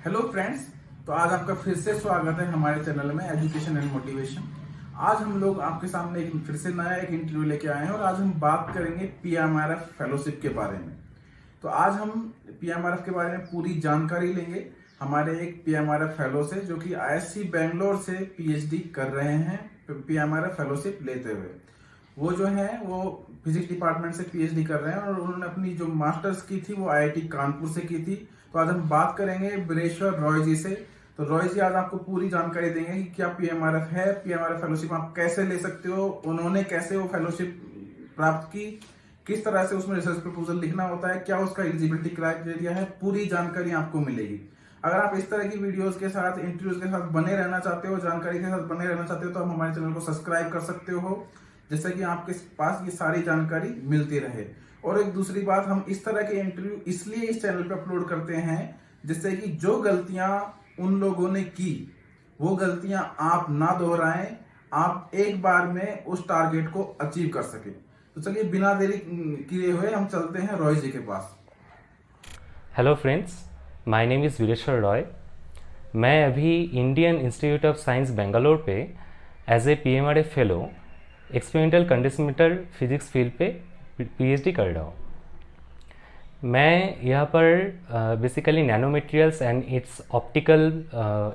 Hello friends. तो आज आपका फिर से स्वागत है हमारे चैनल में एजुकेशन एंड मोटिवेशन। आज हम लोग आपके सामने फिर से नया एक इंटरव्यू लेके आए हैं और आज हम बात करेंगे पीएमआरएफ फेलोशिप के बारे में। तो आज हम पीएमआरएफ के बारे में पूरी जानकारी लेंगे हमारे एक पीएमआरएफ फेलो से, जो कि आईएससी बेंगलोर से पीएचडी कर रहे हैं पीएमआरएफ फेलोशिप लेते हुए। वो जो है वो फिजिक्स डिपार्टमेंट से पीएचडी कर रहे हैं और उन्होंने अपनी जो मास्टर्स की थी वो आईआईटी कानपुर से की थी। तो आज हम बात करेंगे बिरेश्वर रॉय जी से। तो रॉय जी आज आपको पूरी जानकारी देंगे कि क्या पीएमआरएफ है, पीएमआरएफ फेलोशिप आप कैसे ले सकते हो, उन्होंने कैसे वो फेलोशिप प्राप्त की, किस तरह से उसमें रिसर्च प्रपोजल लिखना होता है, क्या उसका एलिजिबिलिटी क्राइटेरिया है, पूरी जानकारी आपको मिलेगी। अगर आप इस तरह की वीडियोस के साथ, इंटरव्यूज के साथ बने रहना चाहते हो, जानकारी के साथ बने रहना चाहते हो, तो आप हमारे चैनल को सब्सक्राइब कर सकते हो, जिससे कि आपके पास ये सारी जानकारी मिलती रहे। और एक दूसरी बात, हम इस तरह के इंटरव्यू इसलिए इस चैनल पे अपलोड करते हैं जिससे कि जो गलतियां उन लोगों ने की वो गलतियां आप ना दोहराएं, आप एक बार में उस टारगेट को अचीव कर सके। तो चलिए बिना देरी किए हुए हम चलते हैं रॉय जी के पास। Hello friends, my name is Vireshwar Roy. मैं अभी Indian Institute of Science Bangalore पे as a PMRF fellow experimental condenser physics field पे पीएचडी कर रहा हूँ। मैं यहाँ पर basically nano materials and its optical,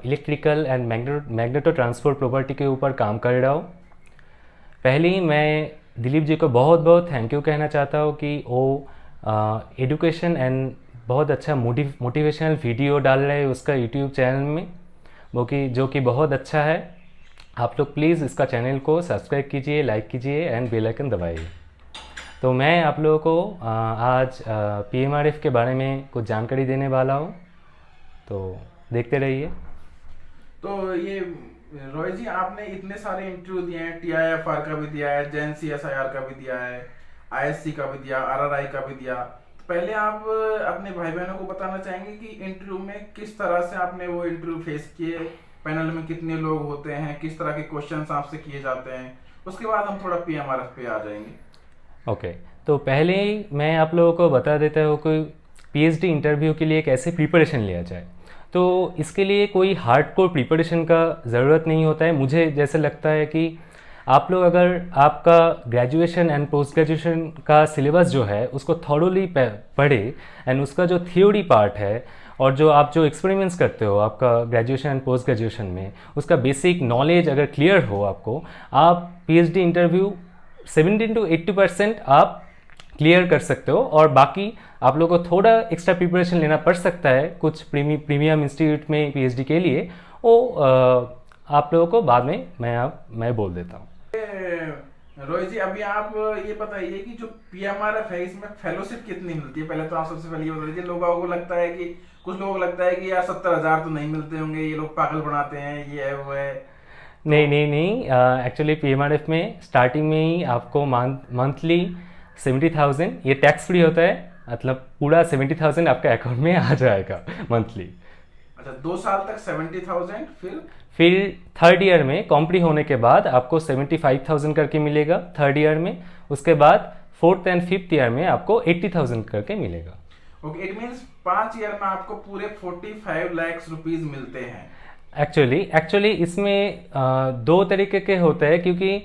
electrical and magneto transport property के ऊपर काम कर रहा हूँ। पहले ही मैं दिलीप जी को बहुत बहुत थैंक यू कहना चाहता हूँ कि वो एजुकेशन एंड बहुत अच्छा मोटिवेशनल वीडियो डाल रहे हैं उसका यूट्यूब चैनल में, वो जो कि बहुत अच्छा है। आप लोग प्लीज़ इसका चैनल को सब्सक्राइब कीजिए, लाइक कीजिए एंड बेल आइकन दबाइए। तो मैं आप लोगों को आज पीएमआरएफ के बारे में कुछ जानकारी देने वाला हूँ, तो देखते रहिए। तो ये रॉय जी, आपने इतने सारे इंटरव्यू दिए हैं, टीआईएफआर का भी दिया है, जैन सीएसआईआर का भी दिया है, आईएससी का भी दिया, आरआरआई का भी दिया। पहले आप अपने भाई बहनों को बताना चाहेंगे कि इंटरव्यू में किस तरह से आपने वो इंटरव्यू फेस किए, पैनल में कितने लोग होते हैं, किस तरह के क्वेश्चंस आपसे किए जाते हैं, उसके बाद हम थोड़ा पीएमआरएफ पे आ जाएंगे। ओके, तो पहले ही मैं आप लोगों को बता देता हूँ कि पीएचडी इंटरव्यू के लिए कैसे प्रिपरेशन लिया जाए। तो इसके लिए कोई हार्डकोर प्रिपरेशन का ज़रूरत नहीं होता है। मुझे जैसे लगता है कि आप लोग अगर आपका ग्रेजुएशन एंड पोस्ट ग्रेजुएशन का सिलेबस जो है उसको थॉरोली पढ़े एंड उसका जो थ्योरी पार्ट है और जो आप जो एक्सपेरिमेंट्स करते हो आपका ग्रेजुएशन एंड पोस्ट ग्रेजुएशन में, उसका बेसिक नॉलेज अगर क्लियर हो आपको, आप पीएचडी इंटरव्यू 70 to 80% आप क्लियर कर सकते हो। और बाकी आप लोगों को थोड़ा एक्स्ट्रा प्रिपरेशन लेना पड़ सकता है कुछ प्रीमियम इंस्टीट्यूट में पीएचडी के लिए, वो आप लोगों को बाद में मैं बोल देता हूँ। रोहित जी, अभी आप ये बताइए कि जो पीएमआरएफ है इसमें फेलोशिप कितनी मिलती है। पहले तो आप सबसे पहले ये बता दीजिए। लोगों को लगता है कि कुछ लोगों को लगता है कि यार 70,000 तो नहीं मिलते होंगे, ये लोग पागल बनाते हैं, ये है वो है। नहीं, एक्चुअली पीएमआरएफ में स्टार्टिंग में ही आपको मंथली 70,000, ये टैक्स फ्री होता है, मतलब पूरा 70,000 आपका अकाउंट में आ जाएगा मंथली। अच्छा, 2 साल तक 70,000, फिर थर्ड ईयर में कॉम्प्री होने के बाद आपको 75,000 करके मिलेगा थर्ड ईयर में। उसके बाद फोर्थ एंड फिफ्थ ईयर में आपको 80,000 करके मिलेगा। ओके, इट मींस 5 ईयर में आपको पूरे 45 लाख रुपीस मिलते हैं। एक्चुअली इसमें दो तरीके के होते हैं, क्योंकि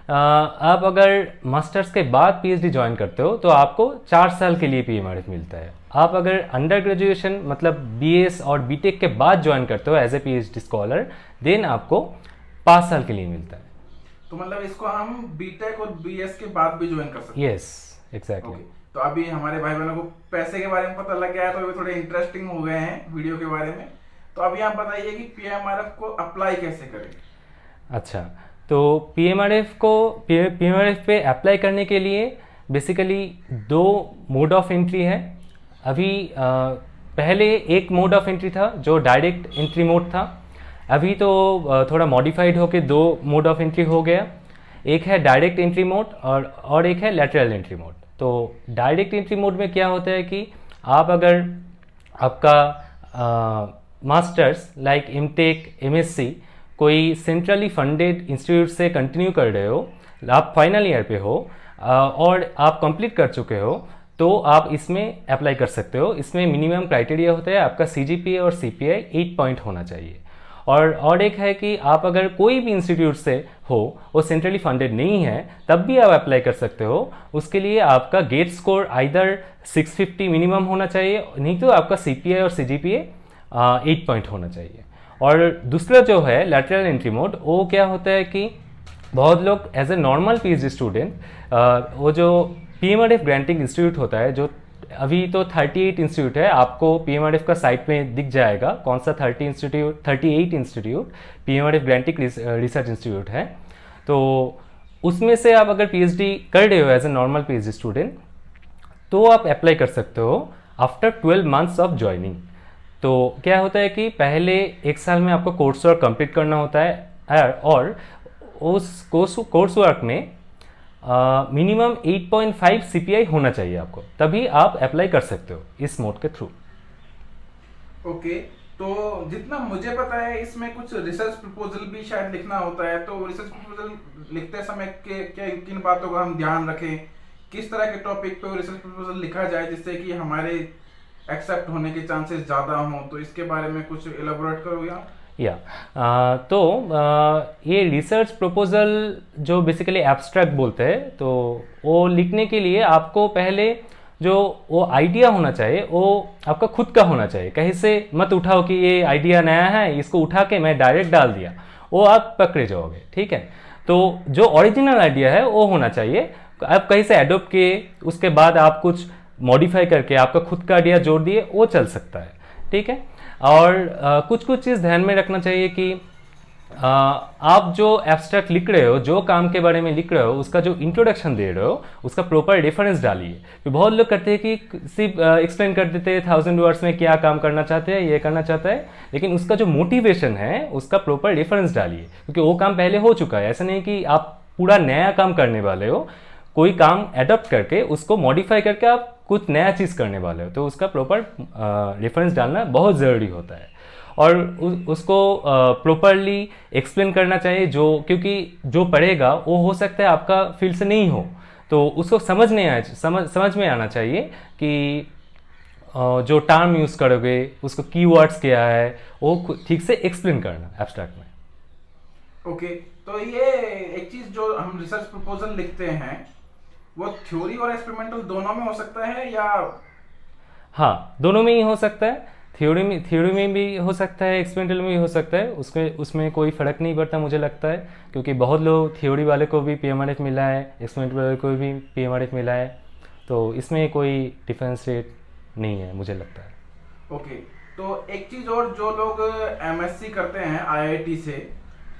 आप अगर मास्टर्स के बाद पीएचडी ज्वाइन करते हो तो आपको 4 साल के लिए पीएमआरएफ मिलता है। आप अगर अंडर ग्रेजुएशन मतलब बीएस और बीटेक के बाद ज्वाइन करते हो as a PhD scholar, then आपको 5 साल के लिए मिलता है। तो मतलब इसको हम बीटेक और बीएस के बाद भी ज्वाइन कर सकते हैं। Yes, exactly. तो अभी हमारे भाई बहनों को पैसे के बारे में पता लग गया है, तो अभी थोड़े इंटरेस्टिंग हो गए हैं वीडियो के बारे में। तो अभी आप बताइए कि पीएमआरएफ को अप्लाई कैसे करें। अच्छा, तो पीएमआरएफ पे अप्लाई करने के लिए बेसिकली 2 मोड ऑफ एंट्री है। अभी पहले एक मोड ऑफ एंट्री था जो डायरेक्ट एंट्री मोड था। अभी तो थोड़ा मॉडिफाइड होके 2 मोड ऑफ एंट्री हो गया। एक है डायरेक्ट एंट्री मोड और एक है लैटरल एंट्री मोड। तो डायरेक्ट एंट्री मोड में क्या होता है कि आप अगर आपका मास्टर्स लाइक एमटेक, एमएससी कोई सेंट्रली फंडेड इंस्टीट्यूट से कंटिन्यू कर रहे हो, आप फाइनल ईयर पे हो और आप कंप्लीट कर चुके हो, तो आप इसमें अप्लाई कर सकते हो। इसमें मिनिमम क्राइटेरिया होता है आपका CGPA और CPI 8 पॉइंट होना चाहिए। और एक है कि आप अगर कोई भी इंस्टीट्यूट से हो, वो सेंट्रली फंडेड नहीं है, तब भी आप अप्लाई कर सकते हो। उसके लिए आपका गेट स्कोर आइदर 650 मिनिमम होना चाहिए, नहीं तो आपका CPI और CGPA 8 पॉइंट होना चाहिए। और दूसरा जो है लैटरल एंट्री मोड, वो क्या होता है कि बहुत लोग as a normal PhD student, वो जो PMRF ग्रांटिंग इंस्टीट्यूट होता है, जो अभी तो 38 इंस्टीट्यूट है, आपको PMRF का साइट में दिख जाएगा कौन सा 38 institute PMRF granting research institute है। तो उसमें से आप अगर PhD कर रहे हो as a normal PhD student, तो आप अप्लाई कर सकते हो आफ्टर 12 मंथ्स ऑफ ज्वाइनिंग। तो क्या होता है कि पहले एक साल में आपको कोर्स वर्क कंप्लीट करना होता है, और उस कोर्स वर्क में मिनिमम 8.5 CPI होना चाहिए आपको, तभी आप अप्लाई कर सकते हो इस मोड के थ्रू। ओके, तो जितना मुझे पता है इसमें कुछ रिसर्च प्रपोजल भी शायद लिखना होता है, तो रिसर्च प्रपोजल लिखते समय के क्या किन बातों का हम ध्यान रखें, किस तरह के टॉपिक पे रिसर्च प्रपोजल लिखा जाए जिससे कि हमारे एक्सेप्ट होने के चांसेस ज़्यादा हों, तो इसके बारे में कुछ एलाबोरेट करोगे आप? ये रिसर्च प्रपोजल जो बेसिकली एब्स्ट्रैक्ट बोलते हैं, तो वो लिखने के लिए आपको पहले जो वो आइडिया होना चाहिए वो आपका खुद का होना चाहिए। कहीं से मत उठाओ कि ये आइडिया नया है, इसको उठा के मैं डायरेक्ट डाल दिया, वो आप पकड़े जाओगे, ठीक है। तो जो ओरिजिनल आइडिया है वो होना चाहिए। आप कहीं से एडोप्ट किए, उसके बाद आप कुछ मॉडिफाई करके आपका खुद का आइडिया जोड़ दिए, वो चल सकता है, ठीक है। और कुछ चीज़ ध्यान में रखना चाहिए कि आप जो एब्स्ट्रैक्ट लिख रहे हो, जो काम के बारे में लिख रहे हो, उसका जो इंट्रोडक्शन दे रहे हो, उसका प्रॉपर रेफरेंस डालिए। तो बहुत लोग करते हैं कि सिर्फ एक्सप्लेन कर देते हैं 1000 वर्ड्स में क्या काम करना चाहते हैं, ये करना चाहता है, लेकिन उसका जो मोटिवेशन है उसका प्रॉपर रेफरेंस डालिए, क्योंकि वो काम पहले हो चुका है। ऐसा नहीं कि आप पूरा नया काम करने वाले हो, कोई काम एडॉप्ट करके उसको मॉडिफाई करके आप कुछ नया चीज़ करने वाले हो, तो उसका प्रॉपर रेफरेंस डालना बहुत ज़रूरी होता है। और उसको प्रॉपरली एक्सप्लेन करना चाहिए, क्योंकि जो पढ़ेगा वो हो सकता है आपका फील्ड से नहीं हो, तो उसको समझ में आना चाहिए कि जो टर्म यूज़ करोगे, उसको कीवर्ड्स क्या है, वो ठीक से एक्सप्लेन करना एब्स्ट्रैक्ट में। ओके, तो ये एक चीज़ जो हम रिसर्च प्रपोजल लिखते हैं वो थ्योरी और एक्सपेरिमेंटल दोनों में हो सकता है, या? हाँ, दोनों में ही हो सकता है। थ्योरी में भी हो सकता है, एक्सपेरिमेंटल में भी हो सकता है। उसमें कोई फ़र्क नहीं पड़ता मुझे लगता है, क्योंकि बहुत लोग थ्योरी वाले को भी PMRF मिला है, एक्सपेरिमेंटल वाले को भी PMRF मिला है, तो इसमें कोई डिफरेंस रेट नहीं है मुझे लगता है। ओके, तो एक चीज़ और, जो लोग MSc करते हैं IIT से,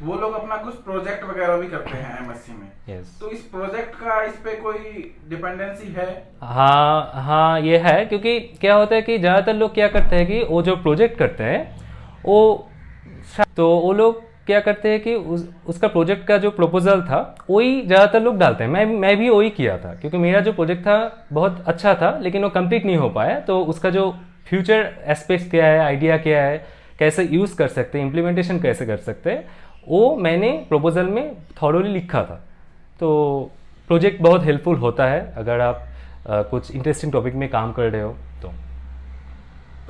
वो लोग अपना कुछ प्रोजेक्ट वगैरह भी करते हैं MSc में। Yes. तो इस प्रोजेक्ट का इस पे कोई डिपेंडेंसी है? हाँ, ये है, क्योंकि क्या होता है कि ज़्यादातर लोग क्या करते हैं कि वो जो प्रोजेक्ट करते हैं वो लोग क्या करते हैं कि उसका प्रोजेक्ट का जो प्रपोजल था वही ज़्यादातर लोग डालते हैं। मैं भी वही किया था, क्योंकि मेरा जो प्रोजेक्ट था बहुत अच्छा था, लेकिन वो कंप्लीट नहीं हो पाया। तो उसका जो फ्यूचर एस्पेक्ट क्या है, आइडिया क्या है, कैसे यूज़ कर सकते हैं, इम्प्लीमेंटेशन कैसे कर सकते हैं, वो मैंने प्रपोजल में थॉरोली लिखा था। तो प्रोजेक्ट बहुत हेल्पफुल होता है अगर आप कुछ इंटरेस्टिंग टॉपिक में काम कर रहे हो तो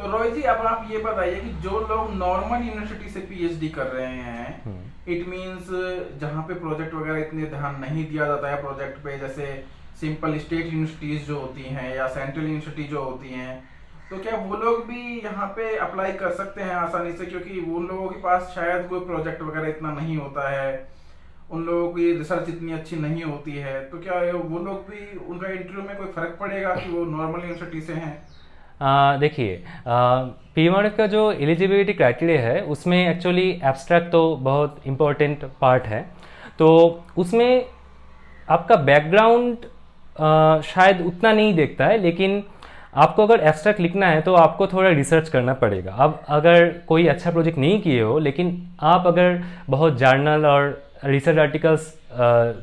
रोहित जी, अब आप ये बताइए कि जो लोग नॉर्मल यूनिवर्सिटी से PhD कर रहे हैं, इट मींस जहाँ पे प्रोजेक्ट वगैरह इतने ध्यान नहीं दिया जाता है प्रोजेक्ट पे, जैसे सिंपल स्टेट यूनिवर्सिटीज जो होती हैं या सेंट्रल यूनिवर्सिटी जो होती हैं, तो क्या वो लोग भी यहाँ पे अप्लाई कर सकते हैं आसानी से? क्योंकि उन लोगों के पास शायद कोई प्रोजेक्ट वगैरह इतना नहीं होता है, उन लोगों की रिसर्च इतनी अच्छी नहीं होती है, तो क्या वो लोग भी, उनका इंटरव्यू में कोई फर्क पड़ेगा कि वो नॉर्मल यूनिवर्सिटी से हैं? देखिए, PMRF का जो एलिजिबिलिटी क्राइटेरिया है उसमें एक्चुअली एब्स्ट्रैक्ट तो बहुत इम्पोर्टेंट पार्ट है। तो उसमें आपका बैकग्राउंड शायद उतना नहीं देखता है, लेकिन आपको अगर एब्स्ट्रैक्ट लिखना है तो आपको थोड़ा रिसर्च करना पड़ेगा। अब अगर कोई अच्छा प्रोजेक्ट नहीं किए हो, लेकिन आप अगर बहुत जर्नल और रिसर्च आर्टिकल्स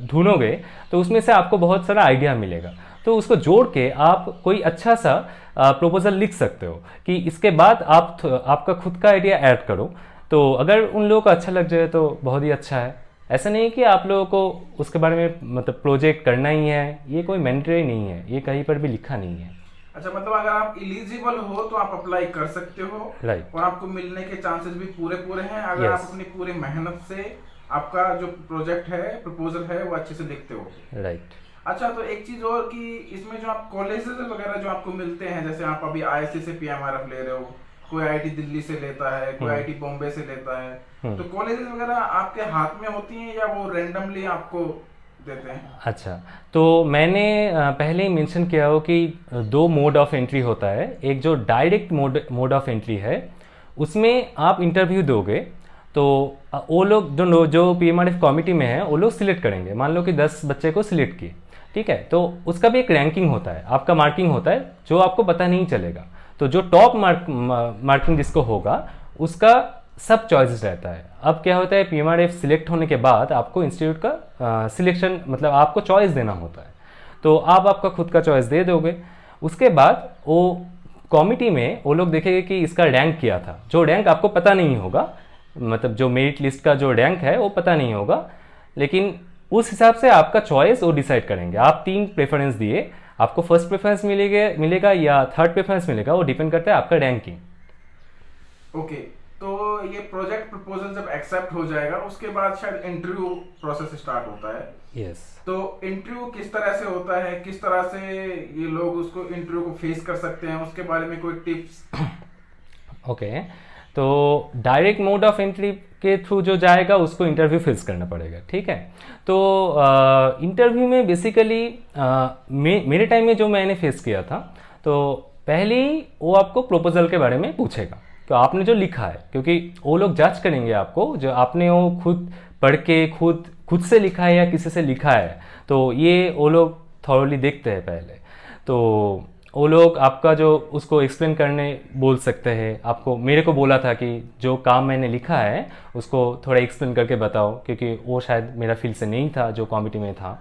ढूंढोगे तो उसमें से आपको बहुत सारा आइडिया मिलेगा। तो उसको जोड़ के आप कोई अच्छा सा प्रपोजल लिख सकते हो कि इसके बाद आपका खुद का आइडिया ऐड करो। तो अगर उन लोगों को अच्छा लग जाए तो बहुत ही अच्छा है। ऐसा नहीं कि आप लोगों को उसके बारे में मतलब प्रोजेक्ट करना ही है, ये कोई मैंडेटरी नहीं है, ये कहीं पर भी लिखा नहीं है। अच्छा, मतलब अगर आप इलिजिबल हो तो आप अप्लाई कर सकते हो, राइट। और आपको मिलने के चांसेस भी पूरे पूरे हैं अगर आप यस। अपनी पूरी मेहनत से आपका जो प्रोजेक्ट है, प्रपोजल है, वो अच्छे से लिखते हो। राइट। अच्छा, तो एक चीज और कि इसमें जो आप कॉलेजेस वगैरह जो आपको मिलते हैं, जैसे आप अभी आईएससी से पीएमआरएफ ले रहे हो, कोई आईआईटी दिल्ली से लेता है, कोई आईआईटी बॉम्बे से लेता है, तो कॉलेजेस वगैरह आपके हाथ में होती हैं या वो रैंडमली आपको देते हैं? अच्छा, तो मैंने पहले ही मेंशन किया हो कि दो मोड ऑफ एंट्री होता है। एक जो डायरेक्ट मोड ऑफ एंट्री है, उसमें आप इंटरव्यू दोगे तो वो लोग जो पीएमआरएफ कमिटी में है वो लोग सिलेक्ट करेंगे। मान लो कि 10 बच्चे को सिलेक्ट किए, ठीक है, तो उसका भी एक रैंकिंग होता है, आपका मार्किंग होता है जो आपको पता नहीं चलेगा। तो जो टॉप मार्किंग जिसको होगा उसका सब चॉइसेस रहता है। अब क्या होता है, पीएमआरएफ सिलेक्ट होने के बाद आपको इंस्टीट्यूट का सिलेक्शन मतलब आपको चॉइस देना होता है, तो आप आपका खुद का चॉइस दे दोगे। उसके बाद वो कमिटी में वो लोग देखेंगे कि इसका रैंक क्या था, जो रैंक आपको पता नहीं होगा, मतलब जो मेरिट लिस्ट का जो रैंक है वो पता नहीं होगा, लेकिन उस हिसाब से आपका चॉइस वो डिसाइड करेंगे। आप 3 प्रेफरेंस दिए, आपको फर्स्ट प्रेफरेंस मिलेगा या थर्ड प्रेफरेंस मिलेगा, वो डिपेंड करता है आपका रैंकिंग। ओके, तो ये प्रोजेक्ट प्रपोजल जब एक्सेप्ट हो जाएगा उसके बाद शायद इंटरव्यू प्रोसेस स्टार्ट होता है। यस। तो इंटरव्यू किस तरह से होता है, किस तरह से ये लोग उसको इंटरव्यू को फेस कर सकते हैं, उसके बारे में कोई टिप्स? ओके, तो डायरेक्ट मोड ऑफ एंट्री के थ्रू जो जाएगा उसको इंटरव्यू फेस करना पड़ेगा, ठीक है। तो इंटरव्यू में बेसिकली मेरे टाइम में जो मैंने फेस किया था, तो पहले ही वो आपको प्रपोजल के बारे में पूछेगा तो आपने जो लिखा है, क्योंकि वो लोग जज करेंगे आपको जो आपने वो खुद पढ़ के खुद से लिखा है या किसी से लिखा है, तो ये वो लोग थॉरली देखते हैं पहले। तो वो लोग आपका जो उसको एक्सप्लेन करने बोल सकते हैं। आपको मेरे को बोला था कि जो काम मैंने लिखा है उसको थोड़ा एक्सप्लेन करके बताओ, क्योंकि वो शायद मेरा फील्ड से नहीं था जो कमिटी में था।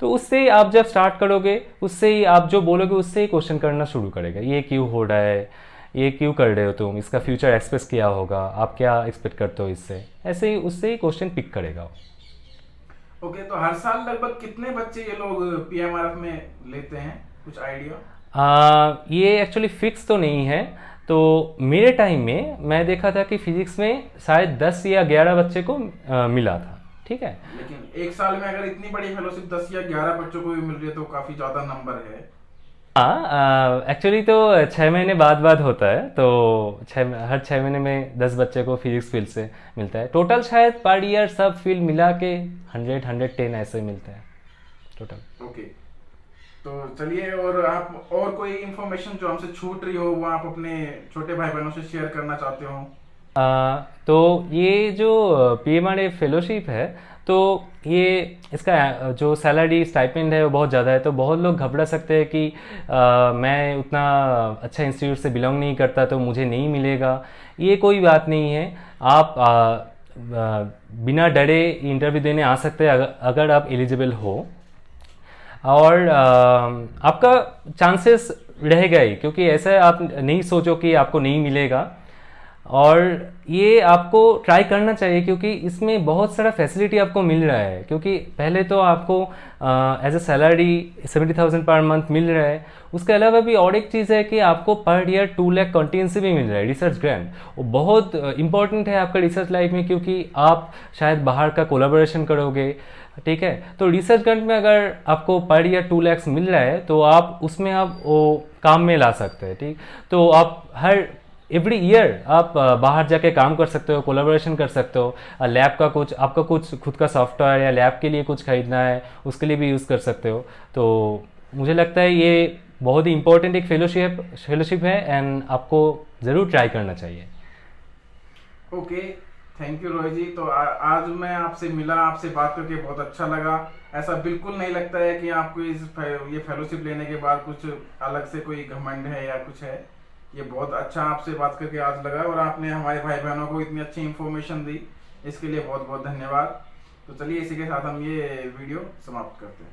तो उससे ही आप जब स्टार्ट करोगे, उससे ही आप जो बोलोगे उससे ही क्वेश्चन करना शुरू करेगा, ये क्यों हो रहा है, ये क्यों कर रहे हो तुम, इसका फ्यूचर एक्सपेक्ट क्या होगा, आप क्या एक्सपेक्ट करते हो इससे, ऐसे ही उससे ही क्वेश्चन पिक करेगा। ओके, तो हर साल लगभग कितने बच्चे ये लोग पीएमआरएफ में लेते हैं, कुछ आइडिया? ये एक्चुअली फिक्स तो नहीं है। तो मेरे टाइम में मैं देखा था कि फिजिक्स में शायद 10 या 11 बच्चे को मिला था, ठीक है। लेकिन एक साल में अगर इतनी बड़ी फेलोशिप 10 या 11 बच्चों को भी मिल रही है तो काफी ज्यादा नंबर है। हाँ, एक्चुअली तो 6 महीने बाद होता है, तो हर 6 महीने में 10 बच्चे को फिजिक्स फील्ड से मिलता है। टोटल शायद पर ईयर सब फील्ड मिला के 110 ऐसे मिलते हैं टोटल। ओके, तो चलिए, और आप और कोई इंफॉर्मेशन जो हमसे छूट रही हो वो आप अपने छोटे भाई बहनों से शेयर करना चाहते हो? तो ये जो पीएमआरएफ फेलोशिप है, तो ये इसका जो सैलरी स्टाइपेंड है वो बहुत ज़्यादा है, तो बहुत लोग घबरा सकते हैं कि मैं उतना अच्छा इंस्टीट्यूट से बिलोंग नहीं करता तो मुझे नहीं मिलेगा। ये कोई बात नहीं है, आप बिना डरे इंटरव्यू देने आ सकते हैं अगर आप एलिजिबल हो, और आपका चांसेस रहेगा ही, क्योंकि ऐसा आप नहीं सोचो कि आपको नहीं मिलेगा। और ये आपको ट्राई करना चाहिए, क्योंकि इसमें बहुत सारा फैसिलिटी आपको मिल रहा है। क्योंकि पहले तो आपको as a salary 70,000 per month मिल रहा है, उसके अलावा भी और एक चीज़ है कि आपको पर ईयर 2 लाख कॉन्टीजेंसी भी मिल रहा है, रिसर्च ग्रांट। वो बहुत इंपॉर्टेंट है आपका रिसर्च लाइफ में, क्योंकि आप शायद बाहर का कोलैबोरेशन करोगे, ठीक है। तो रिसर्च ग्रांट में अगर आपको पर ईयर 2 लाख मिल रहा है तो आप उसमें आप वो काम में ला सकते हैं, ठीक। तो आप एवरी ईयर आप बाहर जाके काम कर सकते हो, कोलैबोरेशन कर सकते हो। लैब का कुछ आपका कुछ खुद का सॉफ्टवेयर या लैब के लिए कुछ खरीदना है उसके लिए भी यूज़ कर सकते हो। तो मुझे लगता है ये बहुत ही इंपॉर्टेंट एक फेलोशिप है, एंड आपको ज़रूर ट्राई करना चाहिए। ओके, थैंक यू रोहित जी। तो आज मैं आपसे मिला, आपसे बात करके बहुत अच्छा लगा। ऐसा बिल्कुल नहीं लगता है कि आपको ये फेलोशिप लेने के बाद कुछ अलग से कोई घमंड है या कुछ है। ये बहुत अच्छा आपसे बात करके आज लगा, और आपने हमारे भाई बहनों को इतनी अच्छी इन्फॉर्मेशन दी, इसके लिए बहुत बहुत धन्यवाद। तो चलिए, इसी के साथ हम ये वीडियो समाप्त करते हैं।